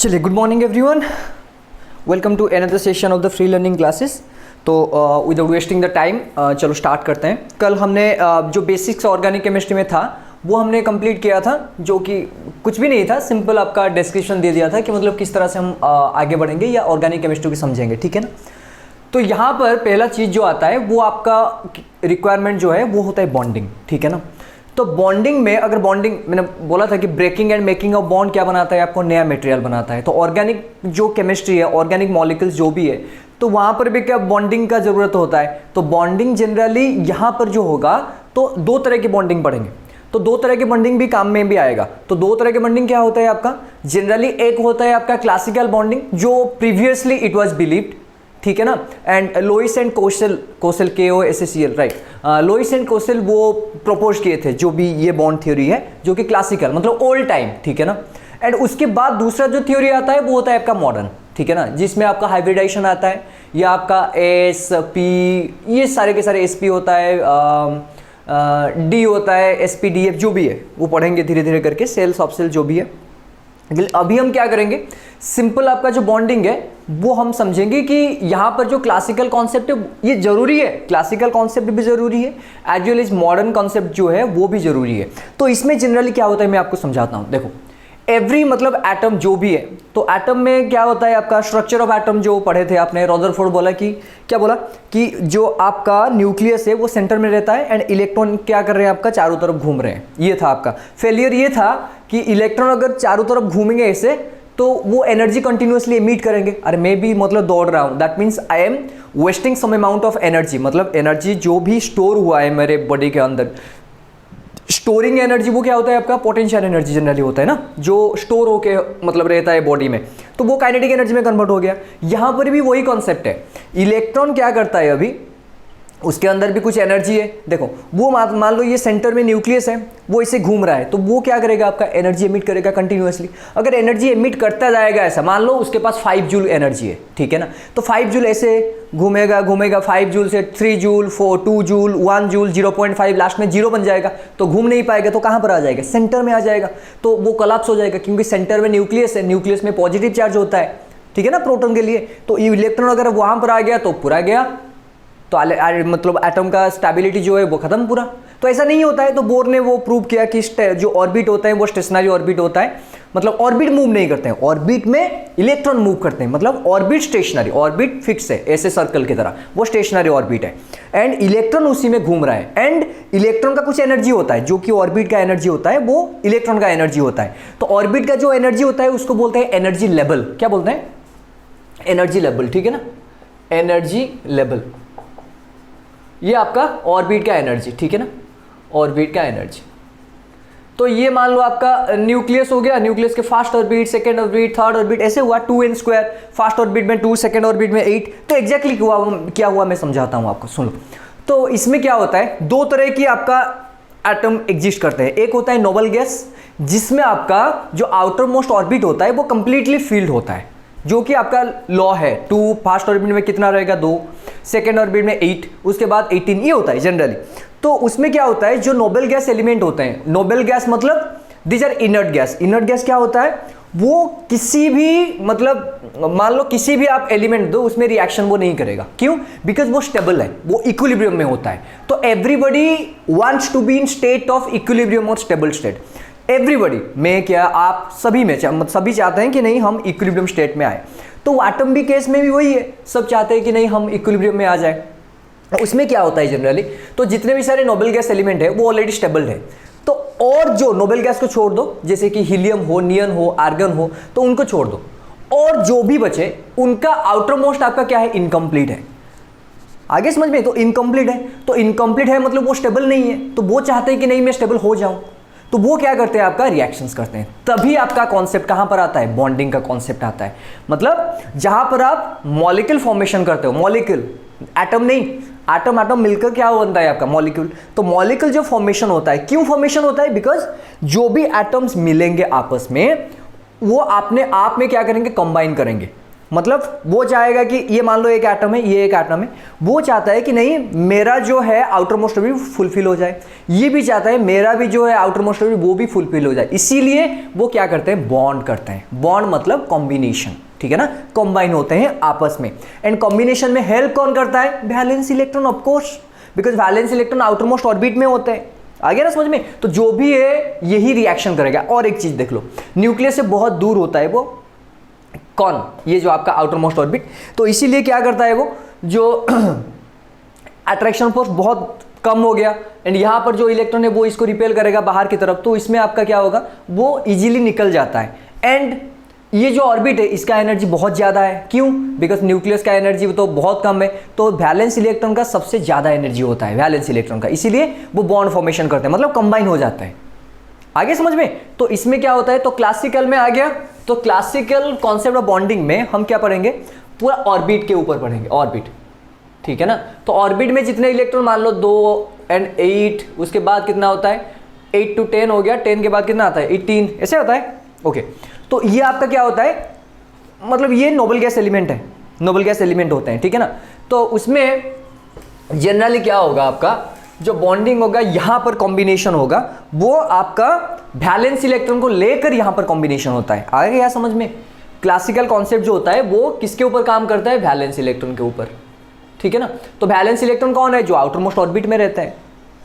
चलिए, good morning everyone, welcome to another session of the free learning classes. तो without wasting the time चलो start करते हैं। कल हमने जो बेसिक्स ऑर्गेनिक केमिस्ट्री में था वो हमने कंप्लीट किया था, जो कि कुछ भी नहीं था, सिंपल आपका डिस्क्रिप्शन दे दिया था कि मतलब किस तरह से हम आगे बढ़ेंगे या ऑर्गेनिक केमिस्ट्री को समझेंगे, ठीक है ना। तो यहाँ पर पहला चीज़ जो आता है वो आपका रिक्वायरमेंट जो है वो होता है बॉन्डिंग, ठीक है ना। तो बॉन्डिंग में अगर बॉन्डिंग मैंने बोला था कि breaking and making of bond क्या बनाता है, आपको नया मटेरियल बनाता है। तो ऑर्गेनिक जो केमिस्ट्री है, ऑर्गेनिक मॉलिक्यूल्स जो भी है, तो वहाँ पर भी क्या बॉन्डिंग का ज़रूरत होता है। तो बॉन्डिंग जनरली यहाँ पर जो होगा तो दो तरह की बॉन्डिंग पढ़ेंगे। तो दो तरह की बॉन्डिंग भी काम में भी आएगा। तो दो तरह की बॉन्डिंग क्या होता है आपका, जनरली एक होता है आपका क्लासिकल बॉन्डिंग जो प्रीवियसली इट वाज बिलीव्ड, ठीक है ना। And Lewis and Kossel KOSACL, right, Lewis and Kossel वो प्रपोज किए थे जो भी ये बॉन्ड थ्योरी है, जो कि क्लासिकल मतलब ओल्ड टाइम, ठीक है ना। एंड उसके बाद दूसरा जो थ्योरी आता है वो होता है आपका मॉडर्न, ठीक है ना, जिसमें आपका हाइब्रिडाइजेशन आता है या आपका SP, ये सारे के सारे SP होता है, D होता है, SPDF जो भी है वो पढ़ेंगे धीरे धीरे करके, सेल सॉफ्ट सेल जो भी है। अभी हम क्या करेंगे, सिंपल आपका जो बॉन्डिंग है वो हम समझेंगे कि यहाँ पर जो क्लासिकल कॉन्सेप्ट है ये जरूरी है, क्लासिकल कॉन्सेप्ट भी जरूरी है, as well as modern concept जो है वो भी जरूरी है। तो इसमें जनरली क्या होता है मैं आपको समझाता हूँ। देखो, एवरी मतलब एटम जो भी है, तो एटम में क्या होता है आपका स्ट्रक्चर ऑफ एटम जो पढ़े थे आपने, रदरफोर्ड बोला कि क्या बोला कि जो आपका न्यूक्लियस है वो सेंटर में रहता है एंड इलेक्ट्रॉन क्या कर रहे हैं आपका चारों तरफ घूम रहे हैं। ये था आपका फेलियर, ये था कि इलेक्ट्रॉन अगर चारों तरफ घूमेंगे ऐसे तो वो एनर्जी कंटिन्यूसली एमिट करेंगे। अरे मैं भी मतलब दौड़ रहा हूँ, that means I am wasting some amount of energy, मतलब एनर्जी जो भी स्टोर हुआ है मेरे बॉडी के अंदर, स्टोरिंग एनर्जी वो क्या होता है आपका पोटेंशियल एनर्जी जनरली होता है ना, जो स्टोर होके मतलब रहता है बॉडी में, तो वो काइनेटिक एनर्जी में कन्वर्ट हो गया। यहाँ पर भी वही कॉन्सेप्ट है। इलेक्ट्रॉन क्या करता है, अभी उसके अंदर भी कुछ एनर्जी है। देखो वो मान लो ये सेंटर में न्यूक्लियस है, वो इसे घूम रहा है, तो वो क्या करेगा आपका एनर्जी एमिट करेगा कंटिन्यूअसली। अगर एनर्जी एमिट करता जाएगा ऐसा, मान लो उसके पास 5 जूल एनर्जी है, ठीक है ना, तो 5 जूल ऐसे घूमेगा 5 जूल से 3 जूल 2 जूल 1 जूल 0.5, लास्ट में 0 बन जाएगा, तो घूम नहीं पाएगा, तो कहाँ पर आ जाएगा, सेंटर में आ जाएगा, तो वो कोलैप्स हो जाएगा, क्योंकि सेंटर में न्यूक्लियस है, न्यूक्लियस में पॉजिटिव चार्ज होता है, ठीक है ना, प्रोटॉन के लिए। तो इलेक्ट्रॉन अगर वहाँ पर आ गया तो पूरा गया, तो मतलब एटम का स्टेबिलिटी जो है वो खत्म पूरा। तो ऐसा नहीं होता है। तो बोर ने वो प्रूव किया कि जो ऑर्बिट होता है वो स्टेशनरी ऑर्बिट होता है, मतलब ऑर्बिट मूव नहीं करते हैं, ऑर्बिट में इलेक्ट्रॉन मूव करते हैं, मतलब ऑर्बिट स्टेशनरी, ऑर्बिट फिक्स है ऐसे सर्कल की तरह, वो स्टेशनरी ऑर्बिट है एंड इलेक्ट्रॉन उसी में घूम रहा है। एंड इलेक्ट्रॉन का कुछ एनर्जी होता है जो कि ऑर्बिट का एनर्जी होता है, वो इलेक्ट्रॉन का एनर्जी होता है। तो ऑर्बिट का जो एनर्जी होता है उसको बोलते हैं एनर्जी लेवल। क्या बोलते हैं, एनर्जी लेवल, ठीक है ना, एनर्जी लेवल, ये आपका ऑर्बिट का एनर्जी, ठीक है ना, ऑर्बिट का एनर्जी। तो ये मान लो आपका न्यूक्लियस हो गया, न्यूक्लियस के first orbit, second orbit, third orbit, ऐसे हुआ 2n², फर्स्ट ऑर्बिट में 2, सेकंड ऑर्बिट में 8। तो एग्जैक्टली क्या हुआ मैं समझाता हूं आपको, सुन लो। तो इसमें क्या होता है, दो तरह की आपका एटम एग्जिस्ट करते हैं। एक होता है नोबल गैस, जिसमें आपका जो आउटर मोस्ट ऑर्बिट होता है वो कंप्लीटली फील्ड होता है, जो कि आपका लॉ है। 2 फर्स्ट ऑर्बिट में कितना रहेगा, 2, सेकेंड ऑर्बिट में 8, उसके बाद 18, ये होता है जनरली। तो उसमें क्या होता है, जो नोबल गैस एलिमेंट होते हैं, नोबल गैस मतलब these are inert gas. Inert gas क्या होता है, वो किसी भी मतलब मान लो किसी भी आप एलिमेंट दो उसमें रिएक्शन वो नहीं करेगा। क्यों, बिकॉज वो स्टेबल है, वो इक्विलिब्रियम में होता है। तो everybody wants to be in state of equilibrium और स्टेबल स्टेट। एवरीबडी, मैं क्या आप सभी में सभी चाहते हैं कि नहीं हम इक्विलिब्रियम स्टेट में आए। तो एटम भी केस में भी वही है, सब चाहते हैं कि नहीं हम इक्विलिब्रियम में आ जाए। उसमें क्या होता है जनरली, तो जितने भी सारे नोबल गैस एलिमेंट है वो ऑलरेडी स्टेबल है। तो और जो नोबल गैस को छोड़ दो, जैसे कि हीलियम हो, नियन हो, आर्गन हो, तो उनको छोड़ दो, और जो भी बचे उनका आउटर मोस्ट आपका क्या है, इनकम्प्लीट है। आगे समझ में, तो इनकम्प्लीट है, तो इनकम्प्लीट है मतलब वो स्टेबल नहीं है। तो वो चाहते हैं कि नहीं मैं स्टेबल हो जाऊं, तो वो क्या करते हैं आपका रिएक्शंस करते हैं। तभी आपका कॉन्सेप्ट कहां पर आता है, बॉन्डिंग का कॉन्सेप्ट आता है। मतलब जहां पर आप मॉलिक्यूल फॉर्मेशन करते हो, मॉलिक्यूल, एटम नहीं, एटम मिलकर क्या बनता है आपका मॉलिक्यूल। तो मॉलिक्यूल जो फॉर्मेशन होता है, क्यों फॉर्मेशन होता है, बिकॉज जो भी एटम्स मिलेंगे आपस में वो अपने आप में क्या करेंगे, कंबाइन करेंगे। मतलब वो चाहेगा कि ये मान लो एक एटम है, ये एक एटम है, वो चाहता है कि नहीं मेरा जो है आउटर मोस्ट ऑर्बिट फुलफिल हो जाए, ये भी चाहता है मेरा भी जो है आउटर मोस्ट ऑर्बिट वो भी फुलफिल हो जाए, इसीलिए वो क्या करते हैं, बॉन्ड करते हैं। बॉन्ड मतलब कॉम्बिनेशन, ठीक है ना, कंबाइन होते हैं आपस में। एंड कॉम्बिनेशन में हेल्प कौन करता है, valence electron, of course, because valence electron outer most orbit में होते हैं। आ गया ना समझ में? तो जो भी है यही रिएक्शन करेगा। और एक चीज देख लो, न्यूक्लियस से बहुत दूर होता है वो कौन, ये जो आपका आउटर मोस्ट ऑर्बिट, तो इसीलिए क्या करता है वो, जो अट्रैक्शन फोर्स बहुत कम हो गया एंड यहाँ पर जो इलेक्ट्रॉन है वो इसको रिपेल करेगा बाहर की तरफ, तो इसमें आपका क्या होगा, वो इजीली निकल जाता है। एंड ये जो ऑर्बिट है इसका एनर्जी बहुत ज़्यादा है, क्यों, बिकॉज न्यूक्लियस का एनर्जी तो बहुत कम है, तो वैलेंस इलेक्ट्रॉन का सबसे ज़्यादा एनर्जी होता है वैलेंस इलेक्ट्रॉन का, इसीलिए वो बॉन्ड फॉर्मेशन करते हैं, मतलब कंबाइन हो जाता है। आगे समझ में? तो इसमें क्या होता है, तो क्लासिकल में आ गया, तो क्लासिकल कॉन्सेप्ट ऑफ बॉन्डिंग में हम क्या पढ़ेंगे, पूरा ऑर्बिट के ऊपर पढ़ेंगे, ऑर्बिट, ठीक है ना। तो ऑर्बिट में जितने इलेक्ट्रॉन, मान लो 2 and 8, उसके बाद कितना होता है 8 to 10 हो गया, 10 के बाद कितना आता है 18, ऐसे होता है। ओके, तो ये आपका क्या होता है, मतलब ये नोबल गैस एलिमेंट है, नोबल गैस एलिमेंट होते हैं, ठीक है ना। तो उसमें जनरली क्या होगा, आपका जो बॉन्डिंग होगा यहां पर कॉम्बिनेशन होगा, वो आपका वैलेंस इलेक्ट्रॉन को लेकर यहां पर कॉम्बिनेशन होता है। आ गया समझ में? क्लासिकल कॉन्सेप्ट जो होता है वो किसके ऊपर काम करता है, वैलेंस इलेक्ट्रॉन के ऊपर, ठीक है ना। तो वैलेंस इलेक्ट्रॉन कौन है, जो आउटर मोस्ट ऑर्बिट में रहता है।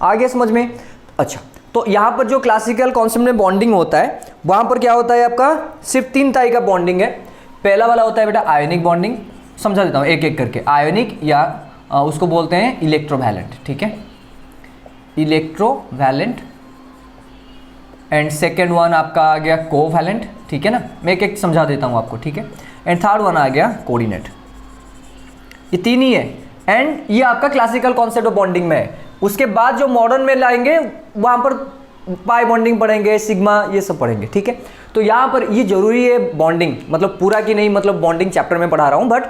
आ गया समझ में? अच्छा, तो यहां पर जो क्लासिकल कॉन्सेप्ट में बॉन्डिंग होता है, वहां पर क्या होता है, आपका सिर्फ 3 टाइप का बॉन्डिंग है। पहला वाला होता है बेटा आयोनिक बॉन्डिंग, समझा देता हूं एक एक करके। आयोनिक या उसको बोलते हैं इलेक्ट्रोवैलेंट, ठीक है, इलेक्ट्रोवैलेंट। एंड सेकेंड वन आपका आ गया कोवैलेंट, ठीक है ना, मैं एक एक समझा देता हूं आपको, ठीक है। एंड थर्ड वन आ गया कोऑर्डिनेट। ये 3 ही है, एंड ये आपका क्लासिकल कॉन्सेप्ट ऑफ बॉन्डिंग में है। उसके बाद जो मॉडर्न में लाएंगे वहां पर पाई बॉन्डिंग पढ़ेंगे, सिग्मा, ये सब पढ़ेंगे, ठीक है। तो यहाँ पर ये जरूरी है बॉन्डिंग, मतलब पूरा की नहीं, मतलब बॉन्डिंग चैप्टर में पढ़ा रहा हूँ, but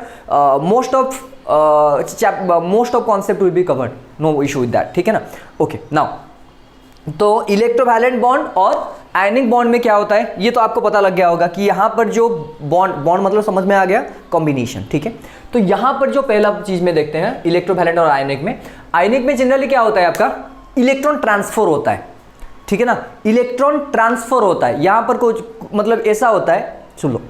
most of concept will be covered, no issue with that, ठीक है ना। ओके, नाउ तो इलेक्ट्रोवैलेंट बॉन्ड और आयनिक बॉन्ड में क्या होता है, ये तो आपको पता लग गया होगा कि यहाँ पर जो बॉन्ड मतलब समझ में आ गया, कॉम्बिनेशन, ठीक है। तो यहाँ पर जो पहला चीज में देखते हैं इलेक्ट्रोवैलेंट और आयनिक में जनरली क्या होता है, आपका इलेक्ट्रॉन ट्रांसफर होता है, ठीक है ना, इलेक्ट्रॉन ट्रांसफर होता है। यहां पर कुछ मतलब ऐसा होता है, सुन लो,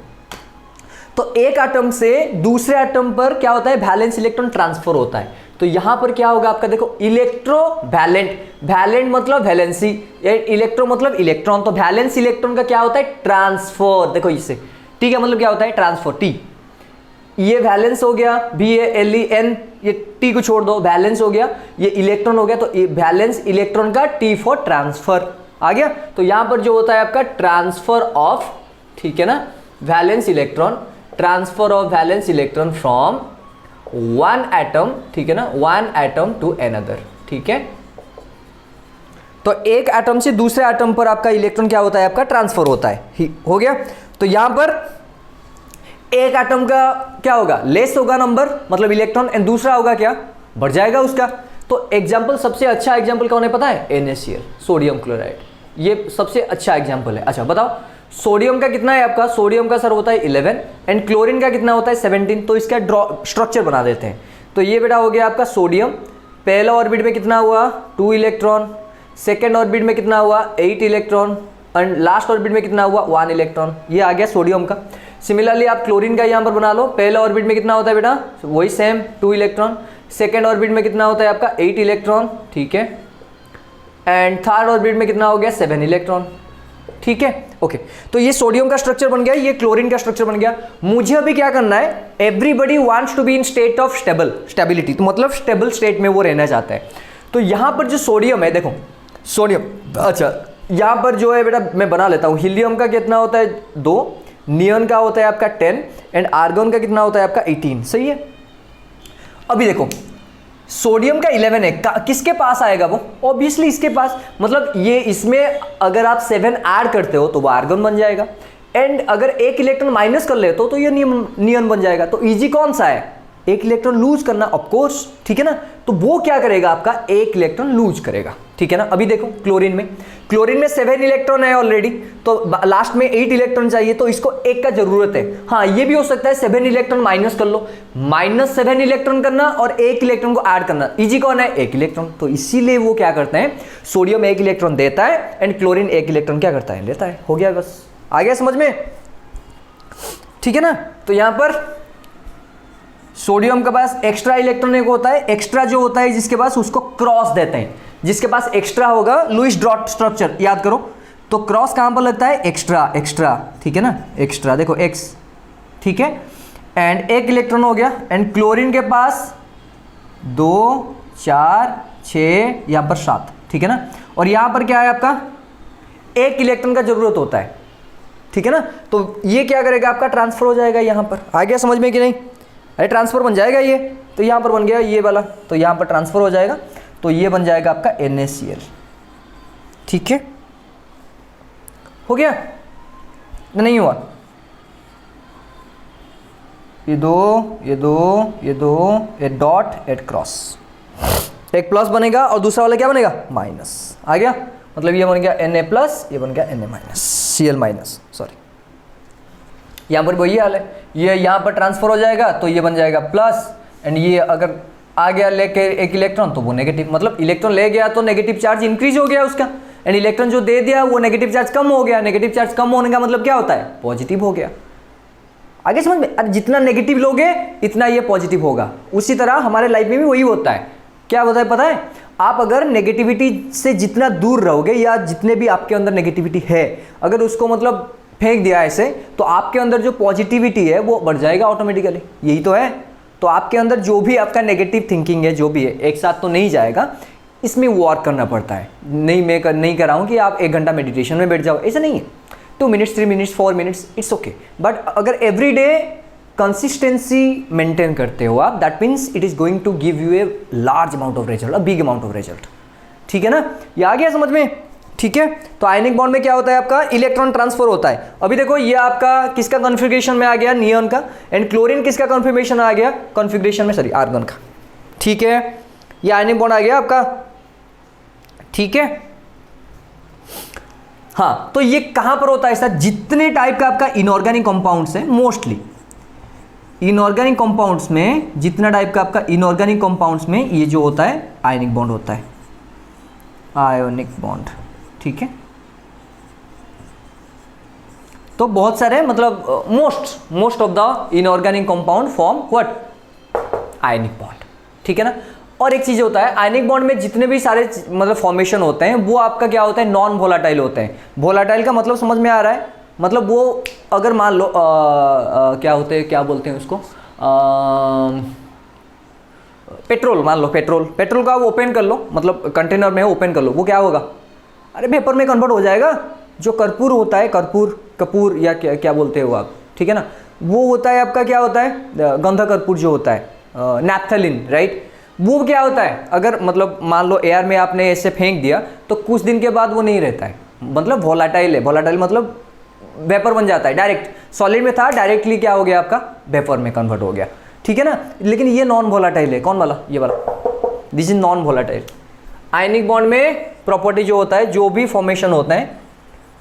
तो एक एटम से दूसरे एटम पर क्या होता है, वैलेंस इलेक्ट्रॉन ट्रांसफर होता है। तो यहां पर क्या होगा आपका, देखो इलेक्ट्रोवैलेंट, वैलेंट मतलब वैलेंसी, इलेक्ट्रो मतलब इलेक्ट्रॉन, तो वैलेंस इलेक्ट्रॉन का क्या होता है, ट्रांसफर, देखो इससे, ठीक है, मतलब क्या होता है, ट्रांसफर, टी, ये वैलेंस हो गया, VALEN, ये टी को छोड़ दो, वैलेंस हो गया, ये इलेक्ट्रॉन हो गया, तो वैलेंस इलेक्ट्रॉन का T फॉर ट्रांसफर आ गया। तो यहां पर जो होता है आपका ट्रांसफर ऑफ, ठीक है ना, valence electron, transfer of valence electron from one atom, ठीक है ना, वन एटम टू अनदर, ठीक है। तो एक एटम से दूसरे एटम पर आपका इलेक्ट्रॉन क्या होता है, आपका ट्रांसफर होता है, हो गया। तो यहां पर एक एटम का क्या होगा, लेस होगा नंबर, मतलब इलेक्ट्रॉन, एंड दूसरा होगा क्या, बढ़ जाएगा उसका। तो एग्जांपल, सबसे अच्छा एग्जांपल कौन है पता है, NaCl, सोडियम क्लोराइड, ये सबसे अच्छा एग्जांपल है। अच्छा बताओ, सोडियम का कितना है आपका, सोडियम का सर होता है 11 एंड क्लोरीन का कितना होता है 17। तो इसका स्ट्रक्चर बना देते हैं। तो ये बेटा हो गया आपका सोडियम, पहला ऑर्बिट में कितना हुआ 2 इलेक्ट्रॉन, सेकेंड ऑर्बिट में कितना हुआ 8 इलेक्ट्रॉन, एंड लास्ट ऑर्बिट में कितना हुआ 1 इलेक्ट्रॉन, ये आ गया सोडियम का। सिमिलरली आप क्लोरीन का यहाँ पर बना लो, पहला ऑर्बिट में कितना होता है बेटा, वही सेम 2 इलेक्ट्रॉन, सेकेंड ऑर्बिट में कितना होता है आपका 8 इलेक्ट्रॉन, ठीक है, एंड थर्ड ऑर्बिट में कितना हो गया 7 इलेक्ट्रॉन, ठीक है। ओके, तो ये सोडियम का स्ट्रक्चर बन गया, ये क्लोरीन का स्ट्रक्चर बन गया। मुझे अभी क्या करना है, everybody wants to be in state of stability, तो मतलब स्टेबल स्टेट में वो रहना चाहता है। तो यहां पर जो सोडियम है, देखो सोडियम, अच्छा यहां पर जो है बेटा मैं बना लेता हूं, हीलियम का कितना होता है 2, नियन का होता है आपका 10 एंड आर्गन का कितना होता है आपका 18, सही है। अभी देखो सोडियम का 11 है, किसके पास आएगा वो, ऑब्वियसली इसके पास, मतलब ये इसमें अगर आप 7 ऐड करते हो तो वो आर्गन बन जाएगा, एंड अगर एक इलेक्ट्रॉन माइनस कर लेते हो तो ये नियन बन जाएगा। तो इजी कौन सा है, एक इलेक्ट्रॉन लूज करना ऑफ कोर्स, ठीक है ना। तो वो क्या करेगा, आपका एक इलेक्ट्रॉन लूज करेगा, ठीक है ना। अभी देखो क्लोरीन में 7 इलेक्ट्रॉन है ऑलरेडी, तो लास्ट में 8 इलेक्ट्रॉन चाहिए, तो इसको एक का जरूरत है। हाँ ये भी हो सकता है 7 इलेक्ट्रॉन माइनस कर लो, -7 इलेक्ट्रॉन करना और 1 इलेक्ट्रॉन को ऐड करना, इजी कौन है, 1 इलेक्ट्रॉन। तो इसीलिए वो क्या करते हैं, सोडियम 1 इलेक्ट्रॉन देता है एंड क्लोरीन 1 इलेक्ट्रॉन क्या करता है, लेता है। हो गया, बस आ गया समझ में, ठीक है ना। तो यहां पर सोडियम के पास एक्स्ट्रा इलेक्ट्रॉन एक होता है, एक्स्ट्रा जो होता है जिसके पास, उसको क्रॉस देते हैं। जिसके पास एक्स्ट्रा होगा, लुईस डॉट स्ट्रक्चर याद करो, तो क्रॉस कहां पर लगता है, एक्स्ट्रा, ठीक है ना, एक्स्ट्रा देखो एक्स, ठीक है। एंड 1 इलेक्ट्रॉन हो गया। एंड क्लोरीन के पास 2 4 6 यहां पर 7, ठीक है ना। और यहां पर क्या है आपका, 1 इलेक्ट्रॉन का जरूरत होता है, ठीक है ना। तो ये क्या करेगा, आपका ट्रांसफर हो जाएगा यहां पर। आ गया समझ में कि नहीं, अरे ट्रांसफर बन जाएगा ये, तो यहां पर बन गया ये वाला, तो यहां पर ट्रांसफर हो जाएगा, तो ये बन जाएगा आपका NaCl, ठीक है। हो गया, नहीं हुआ, ये दो ये डॉट एट क्रॉस, एक प्लस बनेगा और दूसरा वाला क्या बनेगा, माइनस। आ गया, मतलब ये बन गया Na+, ये बन गया Na-, Cl-, सॉरी। यहाँ पर वही हाल है, ये यहाँ पर ट्रांसफर हो जाएगा, तो ये बन जाएगा प्लस, एंड ये अगर आ गया लेके 1 इलेक्ट्रॉन, तो वो नेगेटिव, मतलब इलेक्ट्रॉन ले गया तो नेगेटिव चार्ज इंक्रीज हो गया उसका, एंड इलेक्ट्रॉन जो दे दिया वो नेगेटिव चार्ज कम हो गया। नेगेटिव चार्ज कम होने का मतलब क्या होता है, पॉजिटिव हो गया। आगे समझ में, अरे जितना नेगेटिव लोगे इतना ये पॉजिटिव होगा। उसी तरह हमारे लाइफ में भी वही होता है। क्या होता है पता है, आप अगर नेगेटिविटी से जितना दूर रहोगे, या जितने भी आपके अंदर नेगेटिविटी है, अगर उसको मतलब फेंक दिया ऐसे, तो आपके अंदर जो पॉजिटिविटी है वो बढ़ जाएगा ऑटोमेटिकली। यही तो है। तो आपके अंदर जो भी आपका नेगेटिव थिंकिंग है, जो भी है, एक साथ तो नहीं जाएगा, इसमें वर्क करना पड़ता है। नहीं नहीं कर रहा हूँ कि आप 1 घंटा मेडिटेशन में बैठ जाओ, ऐसा नहीं है। 2 minutes 3 minutes 4 minutes it's okay, but अगर एवरी डे कंसिस्टेंसी मेंटेन करते हो आप, that means it is going to give you a large amount of result, a big amount of result, ठीक है ना। ये आ गया समझ में, ठीक है। तो आयनिक बॉन्ड में क्या होता है, आपका इलेक्ट्रॉन ट्रांसफर होता है। अभी देखो ये आपका किसका कॉन्फ़िगरेशन में आ गया, नियॉन का, एंड क्लोरीन किसका कॉन्फ़िगरेशन आ गया, कॉन्फ़िगरेशन में सॉरी आर्गन का, ठीक है। ये आयनिक बॉन्ड आ गया आपका, ठीक है। हाँ, तो ये कहां पर होता है ऐसा, जितने टाइप का आपका इनऑर्गेनिक कंपाउंड्स है, मोस्टली इनऑर्गेनिक कंपाउंड्स में, जितना टाइप का आपका इनऑर्गेनिक कंपाउंड्स में ये जो होता है आयनिक बॉन्ड होता है, आयोनिक बॉन्ड, ठीक है। तो बहुत सारे मतलब most of the inorganic compound form what, ionic bond, ठीक है ना। और एक चीज होता है, आयनिक बॉन्ड में जितने भी सारे मतलब फॉर्मेशन होते हैं, वो आपका क्या होता है, नॉन वोलाटाइल होते हैं। वोलाटाइल का मतलब समझ में आ रहा है, मतलब वो अगर मान लो क्या होते हैं, क्या बोलते हैं उसको, पेट्रोल, मान लो पेट्रोल का आप ओपन कर लो, मतलब कंटेनर में ओपन कर लो, वो क्या होगा, अरे वेपर में कन्वर्ट हो जाएगा। जो कर्पूर होता है, कपूर या क्या बोलते हो आप, ठीक है ना, वो होता है आपका क्या होता है, गंधा कर्पूर जो होता है, नैप्थलीन, राइट। वो क्या होता है, अगर मतलब मान लो एयर में आपने ऐसे फेंक दिया, तो कुछ दिन के बाद वो नहीं रहता है, मतलब वोलाटाइल है। वोलाटाइल मतलब वेपर बन जाता है, डायरेक्ट सॉलिड में था, डायरेक्टली क्या हो गया आपका, वेपर में कन्वर्ट हो गया, ठीक है ना। लेकिन ये नॉन वोलाटाइल है, कौन वाला, ये वाला, this is non volatile. Ionic bond में प्रॉपर्टी जो होता है, जो भी फॉर्मेशन होता है,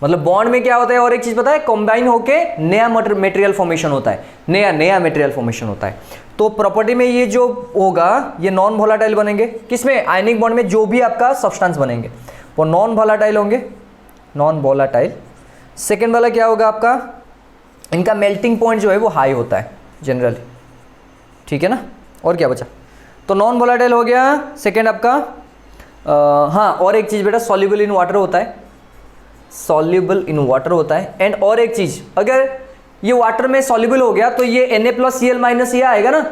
मतलब बॉन्ड में क्या होता है, और एक चीज पता है, कंबाइन होके नया मटेरियल फॉर्मेशन होता है, नया मटेरियल फॉर्मेशन होता है। तो प्रॉपर्टी में ये जो होगा, ये नॉन वोलाटाइल बनेंगे। किसमें, आयनिक बॉन्ड में जो भी आपका सब्सटेंस बनेंगे वो नॉन वोलाटाइल होंगे, नॉन वोलाटाइल। सेकेंड वाला क्या होगा आपका, इनका मेल्टिंग पॉइंट जो है वो हाई होता है जनरली, ठीक है ना। और क्या बचा, तो नॉन वोलाटाइल हो गया। सेकेंड आपका हाँ, और एक चीज़ बेटा, सॉल्युबल इन वाटर होता है, सॉल्युबल इन वाटर होता है। एंड और एक चीज़, अगर ये वाटर में सॉल्युबल हो गया तो ये Na+Cl- ये आएगा ना,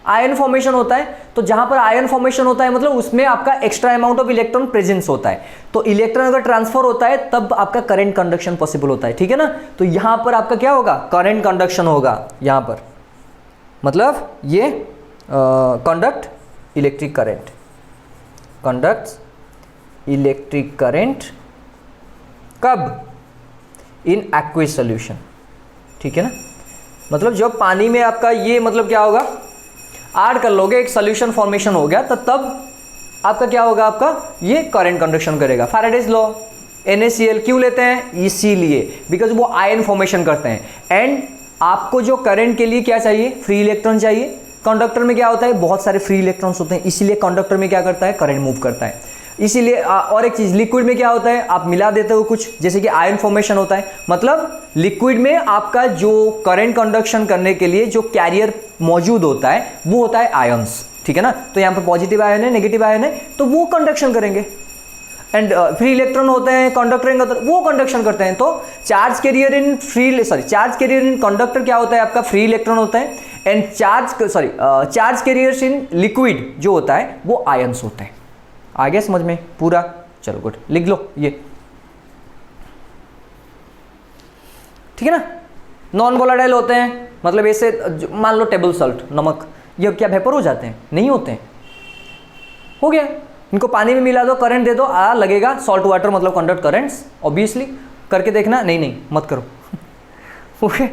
आयन फॉर्मेशन होता है। तो जहां पर आयन फॉर्मेशन होता है मतलब उसमें आपका extra amount of electron presence होता है। तो इलेक्ट्रॉन अगर ट्रांसफर होता है तब आपका करंट कंडक्शन पॉसिबल होता है, ठीक है ना। तो यहां पर आपका क्या होगा, करंट कंडक्शन होगा यहां पर, मतलब ये conduct electric current, conduct electric current कब, इन एक्वियस सॉल्यूशन, ठीक है ना। मतलब जब पानी में आपका ये मतलब क्या होगा, ऐड कर लोगे, एक सोल्यूशन फॉर्मेशन हो गया, तो तब आपका क्या होगा, आपका ये करंट कंडक्शन करेगा। फैराडेज लॉ, NaCl क्यों लेते हैं, इसीलिए बिकॉज वो आयन फॉर्मेशन करते हैं। एंड आपको जो करंट के लिए क्या चाहिए, फ्री इलेक्ट्रॉन चाहिए। कंडक्टर में क्या होता है, बहुत सारे फ्री इलेक्ट्रॉन्स होते हैं, इसीलिए कंडक्टर में क्या करता है, करंट मूव करता है। इसीलिए और एक चीज़, लिक्विड में क्या होता है, आप मिला देते हो कुछ, जैसे कि आयन फॉर्मेशन होता है, मतलब लिक्विड में आपका जो करंट कंडक्शन करने के लिए जो कैरियर मौजूद होता है वो होता है आयंस, ठीक है ना। तो यहाँ पर पॉजिटिव आयन है, नेगेटिव आयन है, तो वो कंडक्शन करेंगे। एंड फ्री इलेक्ट्रॉन होते हैं कंडक्टर, वो कंडक्शन करते हैं। तो चार्ज कैरियर इन कंडक्टर क्या होता है, आपका फ्री इलेक्ट्रॉन होता है। And charge carriers in liquid जो होता है वो आयंस होते हैं। आ गया समझ में पूरा, चलो गुड, लिख लो ये, ठीक है ना। नॉन वोलेटाइल होते हैं, मतलब ऐसे मान लो टेबल सॉल्ट, नमक, ये क्या वेपर हो जाते हैं, नहीं होते हैं, हो गया। इनको पानी में मिला दो, करंट दे दो, लगेगा सॉल्ट वाटर, मतलब कंडक्ट करंट्स, ऑब्वियसली करके देखना, नहीं मत करो ओके।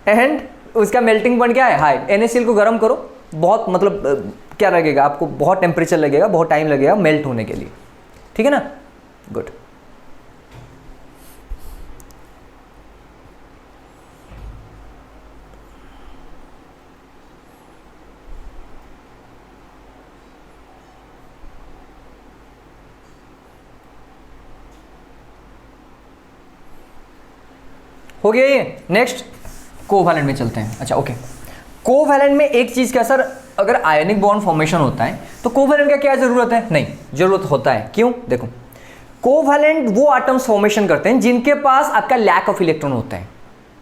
एंड उसका मेल्टिंग पॉइंट क्या है, हाई। NaCl को गर्म करो, बहुत मतलब क्या लगेगा आपको, बहुत टेम्परेचर लगेगा, बहुत टाइम लगेगा मेल्ट होने के लिए, ठीक है ना, गुड। हो गया ये। नेक्स्ट कोवैलेंट में चलते हैं। अच्छा ओके, कोवैलेंट में एक चीज क्या सर, अगर आयनिक बॉन्ड फॉर्मेशन होता है तो कोवैलेंट का क्या जरूरत है, नहीं जरूरत होता है। क्यों, देखो कोवैलेंट वो एटम्स फॉर्मेशन करते हैं जिनके पास आपका लैक ऑफ इलेक्ट्रॉन होता है।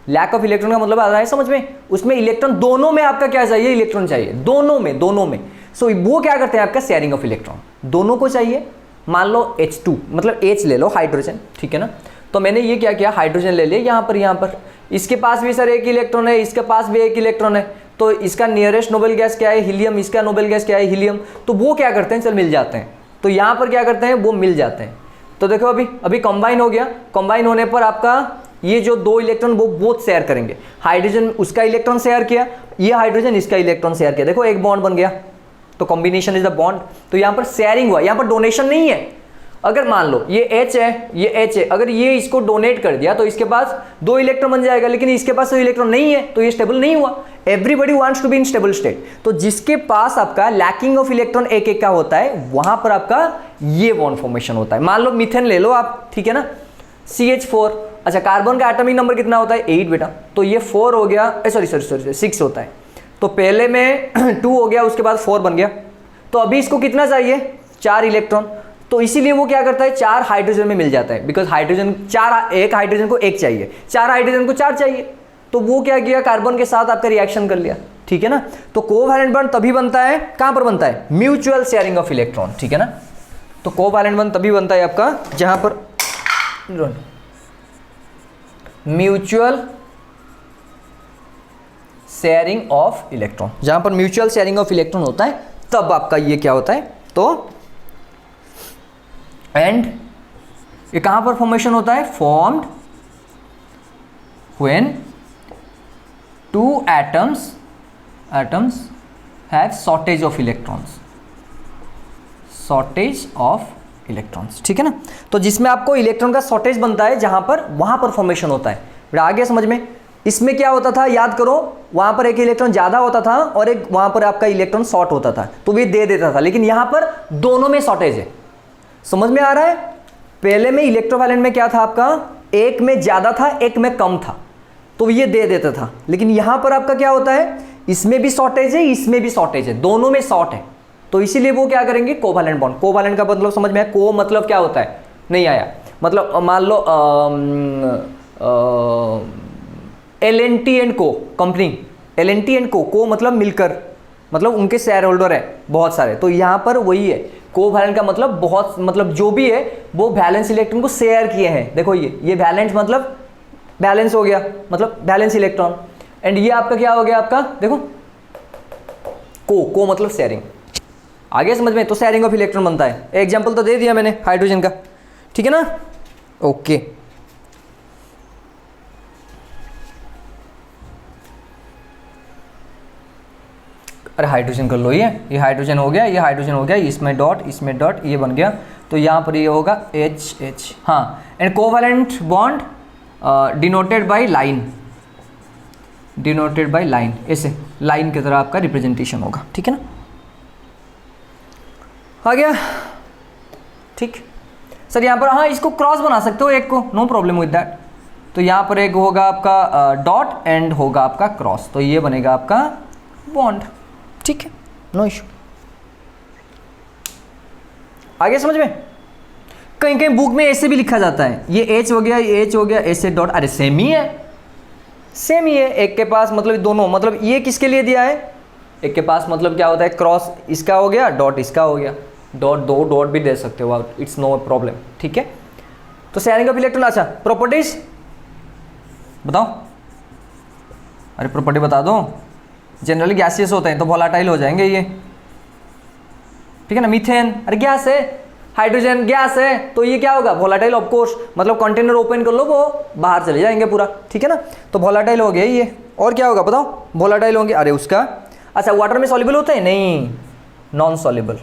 लैक ऑफ इलेक्ट्रॉन का मतलब आ रहा है समझ में, उसमें इलेक्ट्रॉन दोनों में आपका क्या चाहिए, इलेक्ट्रॉन चाहिए, दोनों में। सो वो क्या करते हैं, आपका शेयरिंग ऑफ इलेक्ट्रॉन, दोनों को चाहिए। मान लो H2, मतलब H ले लो, हाइड्रोजन, ठीक है ना। तो मैंने ये क्या किया, हाइड्रोजन ले लिया यहाँ पर, इसके पास भी सर एक इलेक्ट्रॉन है, इसके पास भी एक इलेक्ट्रॉन है, तो इसका नियरेस्ट नोबल गैस क्या है, हीलियम, इसका नोबल गैस क्या है, हीलियम। तो वो क्या करते हैं, चल मिल जाते हैं, तो यहाँ पर क्या करते हैं, वो मिल जाते हैं। तो देखो अभी कंबाइन हो गया, कंबाइन होने पर आपका ये जो दो इलेक्ट्रॉन वो बोथ शेयर करेंगे। हाइड्रोजन उसका इलेक्ट्रॉन शेयर किया, ये हाइड्रोजन इसका इलेक्ट्रॉन शेयर किया, देखो एक बॉन्ड बन गया, तो कॉम्बिनेशन इज द बॉन्ड। तो यहाँ पर शेयरिंग हुआ, यहाँ पर डोनेशन नहीं है। अगर मान लो ये H है, ये H है, अगर ये इसको डोनेट कर दिया तो इसके पास दो इलेक्ट्रॉन बन जाएगा, लेकिन इसके पास तो इलेक्ट्रॉन नहीं है, तो ये स्टेबल नहीं हुआ। Everybody wants to be in stable state, तो जिसके पास आपका लैकिंग ऑफ इलेक्ट्रॉन एक एक का होता है, वहां पर आपका ये बॉन्ड फॉर्मेशन होता है। मान लो मीथेन ले लो आप, ठीक है ना, CH4। अच्छा, कार्बन का एटॉमिक नंबर कितना होता है, 8 बेटा, तो ये 4 हो गया, सॉरी 6 होता है। तो पहले में 2 हो गया, उसके बाद 4 बन गया, तो अभी इसको कितना चाहिए, 4 इलेक्ट्रॉन। तो इसीलिए वो क्या करता है, 4 हाइड्रोजन में मिल जाता है, बिकॉज हाइड्रोजन 4, एक हाइड्रोजन को 1 चाहिए, 4 हाइड्रोजन को 4 चाहिए, तो वो क्या किया, कार्बन के साथ आपका रिएक्शन कर लिया, ठीक है ना। तो कोवैलेंट बॉन्ड तभी बनता है, कहां पर बनता है, म्यूचुअल शेयरिंग ऑफ इलेक्ट्रॉन, ठीक है ना। तो कोवैलेंट बॉन्ड तभी बनता है आपका जहां पर म्यूचुअल शेयरिंग ऑफ इलेक्ट्रॉन, जहां पर म्यूचुअल शेयरिंग ऑफ इलेक्ट्रॉन होता है, तब आपका ये क्या होता है, तो एंड ये कहां पर फॉर्मेशन होता है, formed when two atoms have shortage of electrons, ठीक है ना। तो जिसमें आपको इलेक्ट्रॉन का शॉर्टेज बनता है, जहां पर वहां पर फॉर्मेशन होता है। आ गया समझ में। इसमें क्या होता था, याद करो, वहां पर एक इलेक्ट्रॉन ज्यादा होता था और एक वहां पर आपका इलेक्ट्रॉन शॉर्ट होता था, तो वे दे देता था, लेकिन यहां पर दोनों में शॉर्टेज है। समझ में आ रहा है। पहले में इलेक्ट्रोवैलेंट में क्या था आपका, एक में ज्यादा था, एक में कम था, तो ये दे देता था, लेकिन यहां पर आपका क्या होता है, इसमें भी शॉर्टेज है, इसमें भी शॉर्टेज है, दोनों में शॉर्ट है, तो इसीलिए वो क्या करेंगे, कोवैलेंट बॉन्ड। कोवैलेंट का मतलब समझ में आया, को मतलब क्या होता है, नहीं आया, मतलब मान लो L&T एंड को कंपनी, L&T एंड को मतलब मिलकर, मतलब उनके शेयर होल्डर है बहुत सारे, तो यहाँ पर वही है। कोवैलेंट का मतलब बहुत, मतलब जो भी है वो वैलेंस इलेक्ट्रॉन को शेयर किए हैं। देखो ये वैलेंस मतलब बैलेंस हो गया, मतलब बैलेंस इलेक्ट्रॉन, एंड ये आपका क्या हो गया, आपका देखो को मतलब शेयरिंग। आगे समझ में, तो शेयरिंग ऑफ इलेक्ट्रॉन बनता है। एग्जांपल तो दे दिया मैंने हाइड्रोजन का, ठीक है ना, ओके। अरे हाइड्रोजन कर लो, ये हाइड्रोजन हो गया, ये हाइड्रोजन हो गया, इसमें डॉट ये बन गया, तो यहाँ पर ये होगा H। हाँ, and covalent bond denoted by line, ऐसे लाइन की तरह आपका रिप्रेजेंटेशन होगा, ठीक है ना। आ गया, ठीक सर। यहाँ पर हाँ इसको क्रॉस बना सकते हो एक को, नो प्रॉब्लम विद दैट। तो यहाँ पर एक होगा आपका डॉट एंड होगा आपका क्रॉस, तो ये बनेगा आपका बॉन्ड, ठीक है, नो इशू। आगे समझ में, कहीं कहीं बुक में ऐसे भी लिखा जाता है, ये H हो गया, ये H हो गया, ऐसे डॉट, अरे सेम ही है, सेम ही है। एक के पास मतलब दोनों, मतलब ये किसके लिए दिया है, एक के पास मतलब क्या होता है, क्रॉस इसका हो गया, डॉट इसका हो गया, डॉट दो डॉट भी दे सकते हो आप, इट्स नो प्रॉब्लम, ठीक है। तो शेयरिंग ऑफ इलेक्ट्रॉन, अच्छा प्रॉपर्टीज बताओ, अरे प्रॉपर्टी बता दो। जनरली गैसियस होते हैं तो वोलाटाइल हो जाएंगे ये, ठीक है ना। मीथेन, अरे गैस है, हाइड्रोजन गैस है, तो ये क्या होगा, वोलाटाइल ऑफ कोर्स, मतलब कंटेनर ओपन कर लो वो बाहर चले जाएंगे पूरा, ठीक है ना। तो वोलाटाइल हो गया ये, और क्या होगा बताओ, वोलाटाइल होंगे, अरे उसका, अच्छा वाटर में सॉल्युबल होते हैं, नहीं, non soluble,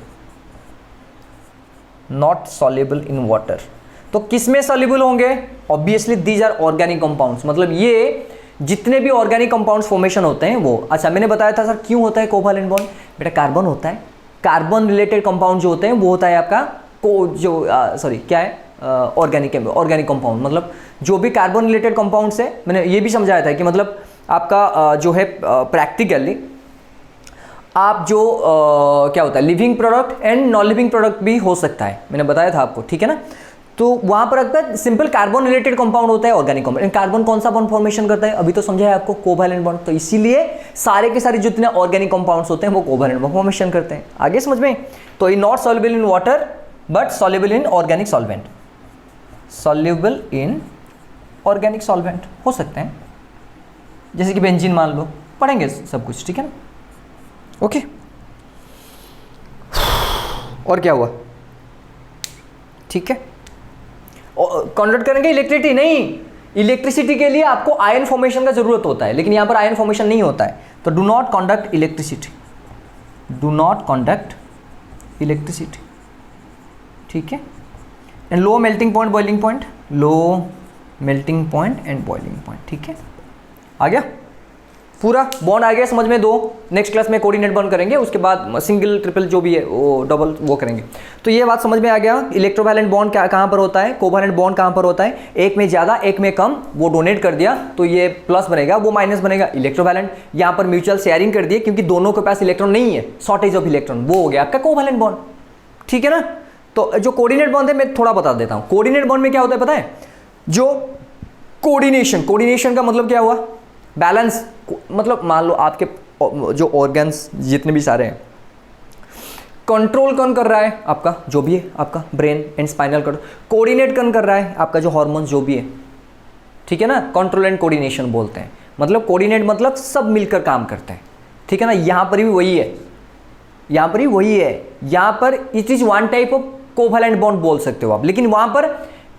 not soluble in water. तो किस में सॉल्युबल होंगे, obviously these are organic compounds, मतलब ये जितने भी ऑर्गेनिक कंपाउंड्स फॉर्मेशन होते हैं वो। अच्छा मैंने बताया था सर क्यों होता है कोवैलेंट बॉन्ड, बेटा कार्बन होता है, कार्बन रिलेटेड कंपाउंड जो होते हैं वो होता है आपका क्या है, ऑर्गेनिक कंपाउंड, मतलब जो भी कार्बन रिलेटेड कंपाउंड्स है। मैंने ये भी समझाया था कि मतलब आपका जो है प्रैक्टिकली आप जो क्या होता है, living product and non living product भी हो सकता है, मैंने बताया था आपको, ठीक है ना। तो वहां पर अगर सिंपल कार्बन रिलेटेड कंपाउंड होता है ऑर्गेनिक कंपाउंड, कार्बन कौन सा बॉन्ड फॉर्मेशन करता है, अभी तो समझा है आपको, कोवैलेंट बॉन्ड। तो इसीलिए सारे के सारे जितने ऑर्गेनिक कंपाउंड्स होते हैं वो कोवैलेंट बॉन्ड फॉर्मेशन करते हैं। आगे समझ में, तो ये not soluble in water but soluble in organic solvent, soluble in organic solvent हो सकते हैं, जैसे कि बेंजीन मान लो, पढ़ेंगे सब कुछ, ठीक है ना। ओके, और क्या हुआ, ठीक है। कंडक्ट करेंगे इलेक्ट्रिसिटी, नहीं, इलेक्ट्रिसिटी के लिए आपको आयन फॉर्मेशन का जरूरत होता है, लेकिन यहां पर आयन फॉर्मेशन नहीं होता है। तो do not conduct electricity, do not conduct electricity, ठीक है। And low melting point, boiling point, low melting point and boiling point, ठीक है। आ गया पूरा बॉन्ड, आ गया समझ में। दो नेक्स्ट क्लास में कोऑर्डिनेट बॉन्ड करेंगे, उसके बाद सिंगल ट्रिपल जो भी है वो डबल वो करेंगे। तो ये बात समझ में आ गया। इलेक्ट्रोवैलेंट बॉन्ड कहाँ पर होता है, कोवैलेंट बॉन्ड कहाँ पर होता है, एक में ज़्यादा एक में कम, वो डोनेट कर दिया तो ये प्लस बनेगा, वो माइनस बनेगा इलेक्ट्रोवैलेंट। यहाँ पर म्यूचुअल शेयरिंग कर दिए क्योंकि दोनों के पास इलेक्ट्रॉन नहीं है, शॉर्टेज ऑफ इलेक्ट्रॉन, वो हो गया आपका कोवैलेंट बॉन्ड, ठीक है ना। तो जो कोऑर्डिनेट बॉन्ड है मैं थोड़ा बता देता हूँ। कोऑर्डिनेट बॉन्ड में क्या होता है पता है, जो कोऑर्डिनेशन का मतलब क्या हुआ, बैलेंस, मतलब मान लो आपके जो ऑर्गन्स जितने भी सारे हैं, कंट्रोल कौन कर रहा है, आपका जो भी है आपका brain and spinal cord, coordinate कौन कर रहा है, आपका जो हार्मोन जो भी है, ठीक है ना। कंट्रोल एंड कोऑर्डिनेशन बोलते हैं, मतलब कोऑर्डिनेट मतलब सब मिलकर काम करते हैं, ठीक है ना। यहाँ पर भी वही है, यहाँ पर भी वही है, यहाँ पर it is one type of covalent bond बोल सकते हो आप, लेकिन वहाँ पर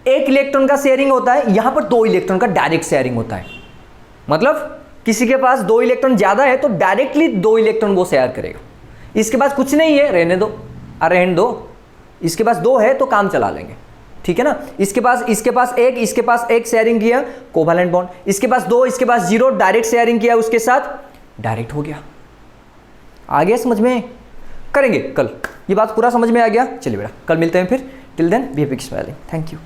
एक इलेक्ट्रॉन का शेयरिंग होता है, यहाँ पर दो इलेक्ट्रॉन का डायरेक्ट शेयरिंग होता है। मतलब किसी के पास दो इलेक्ट्रॉन ज़्यादा है तो डायरेक्टली दो इलेक्ट्रॉन वो शेयर करेगा, इसके पास कुछ नहीं है रहने दो, रहने दो, इसके पास दो है तो काम चला लेंगे, ठीक है ना। इसके पास एक शेयरिंग किया कोवैलेंट बॉन्ड, इसके पास दो, इसके पास जीरो, डायरेक्ट शेयरिंग किया उसके साथ, डायरेक्ट हो गया। आगे समझ में, करेंगे कल, ये बात पूरा समझ में आ गया। चलिए बेटा कल मिलते हैं फिर, till then be happy, smiling, thank you.